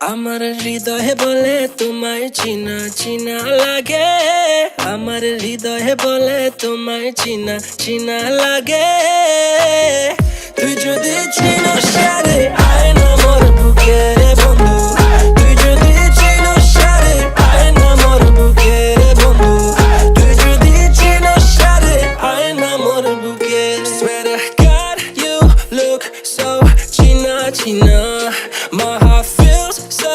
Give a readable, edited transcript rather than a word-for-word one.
আমার হৃদয়ে বলে তোমায় চিনা চিনা লাগে, আমার হৃদয়ে বলে তোমায় চিনা চিনা লাগে। তুই যদি চিনস সারে আয় না মোর বুকে রে বন্ধু, তুই যদি চিনস সারে আয় না মোর বুকে রে বন্ধু, তুই যদি চিনস সারে আয় না মোর বুকে। Swear to God you look so china china, my heart feels so